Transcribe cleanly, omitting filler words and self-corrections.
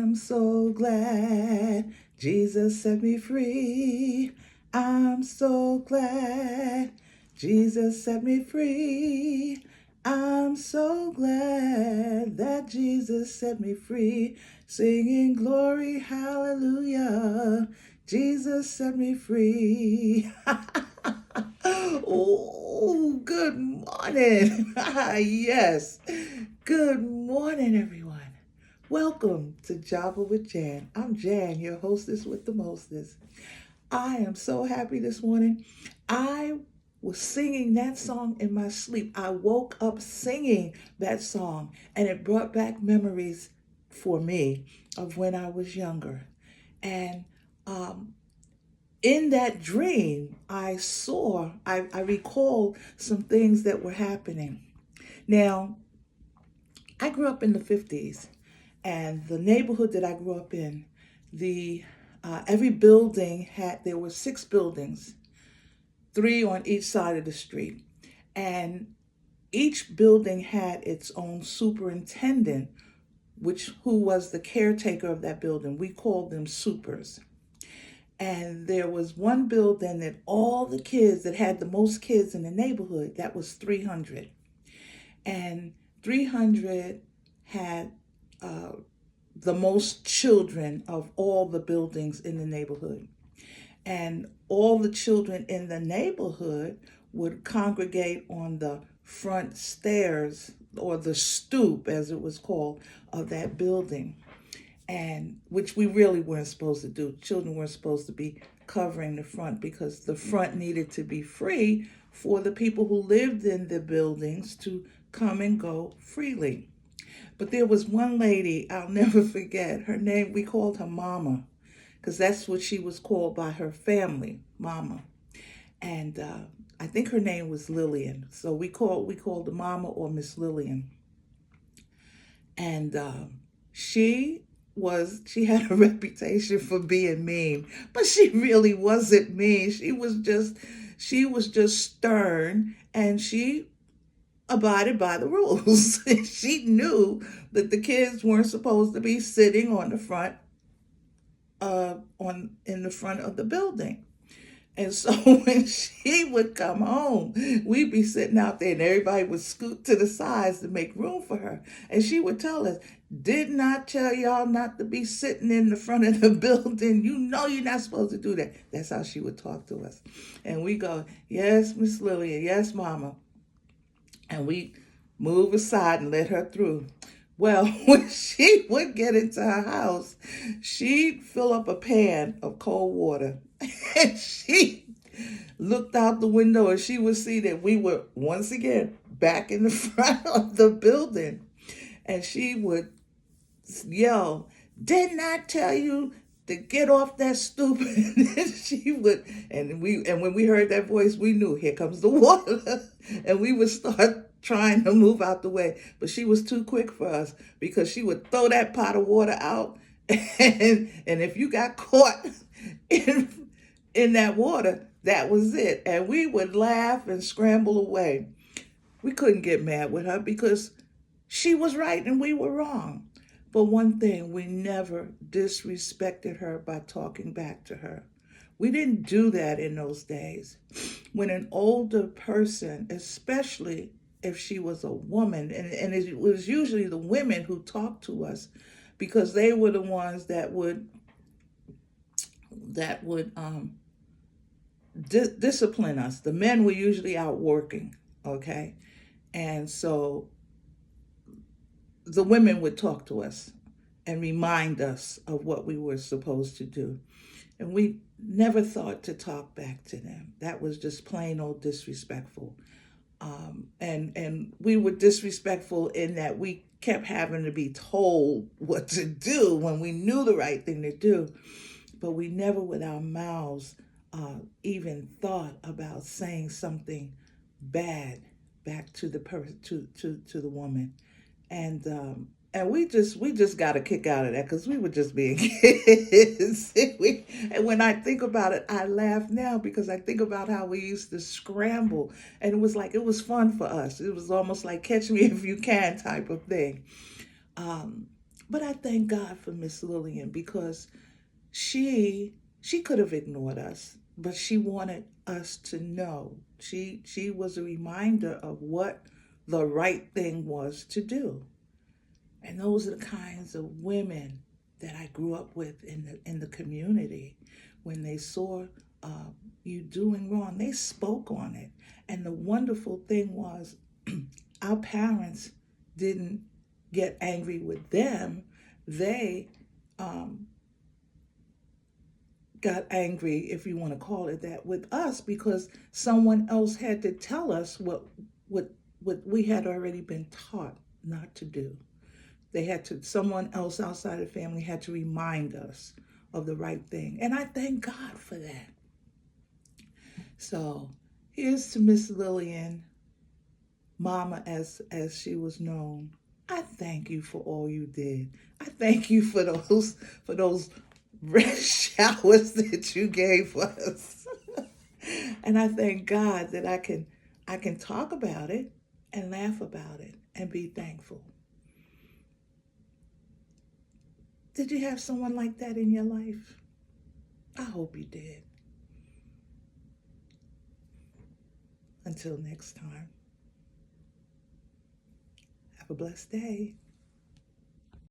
I'm so glad Jesus set me free. I'm so glad Jesus set me free. I'm so glad that Jesus set me free. Singing glory, hallelujah. Jesus set me free. Oh, good morning. Yes. Good morning, everyone. Welcome to Java with Jan. I'm Jan, your hostess with the mostest. I am so happy this morning. I was singing that song in my sleep. I woke up singing that song, and it brought back memories for me of when I was younger. And in that dream, I recall some things that were happening. Now, I grew up in the 50s, and the neighborhood that I grew up in, the every building there were 6 buildings, 3 on each side of the street, and each building had its own superintendent, who was the caretaker of that building. We called them supers. And there was one building that all the kids that had the most kids in the neighborhood, that was 300. And 300 had the most children of all the buildings in the neighborhood. And all the children in the neighborhood would congregate on the front stairs, or the stoop as it was called, of that building. And which we really weren't supposed to do. Children weren't supposed to be covering the front, because the front needed to be free for the people who lived in the buildings to come and go freely. But there was one lady I'll never forget. Her name, we called her Mama, because that's what she was called by her family, Mama. And I think her name was Lillian. So we called her Mama, or Miss Lillian. And she had a reputation for being mean, but she really wasn't mean. She was just stern, and she abided by the rules. She knew that the kids weren't supposed to be sitting on the front in the front of the building. And so when she would come home, we'd be sitting out there, and everybody would scoot to the sides to make room for her. And she would tell us, "Did not tell y'all not to be sitting in the front of the building. You know you're not supposed to do that." That's how she would talk to us. And we go, "Yes, Miss Lillian, yes, Mama." And we move aside and let her through. Well, when she would get into her house, she'd fill up a pan of cold water, and she looked out the window, and she would see that we were once again back in the front of the building. And she would yell, "Didn't I tell you to get off that stoop?" And she would, and when we heard that voice, we knew, here comes the water. And we would start trying to move out the way. But she was too quick for us, because she would throw that pot of water out. And if you got caught in that water, that was it. And we would laugh and scramble away. We couldn't get mad with her, because she was right and we were wrong. But one thing, we never disrespected her by talking back to her. We didn't do that in those days. When an older person, especially if she was a woman, and it was usually the women who talked to us, because they were the ones that would discipline us. The men were usually out working, okay? And so the women would talk to us and remind us of what we were supposed to do. And we never thought to talk back to them. That was just plain old disrespectful. And we were disrespectful in that we kept having to be told what to do when we knew the right thing to do. But we never with our mouths even thought about saying something bad back to the to the woman. And we just got a kick out of that, because we were just being kids. And when I think about it, I laugh now, because I think about how we used to scramble, and it was fun for us. It was almost like catch me if you can type of thing. But I thank God for Miss Lillian because she could have ignored us, but she wanted us to know. She was a reminder of what the right thing was to do. And those are the kinds of women that I grew up with in the community. When they saw uh, you doing wrong, they spoke on it. And the wonderful thing was, our parents didn't get angry with them. They um, got angry, if you want to call it that, with us because someone else had to tell us what what we had already been taught not to do. They had to, someone else outside the family had to remind us of the right thing. And I thank God for that. So here's to Miss Lillian, Mama as she was known. I thank you for all you did. I thank you for those red showers that you gave us. And I thank God that I can talk about it and laugh about it and be thankful. Did you have someone like that in your life? I hope you did. Until next time, have a blessed day.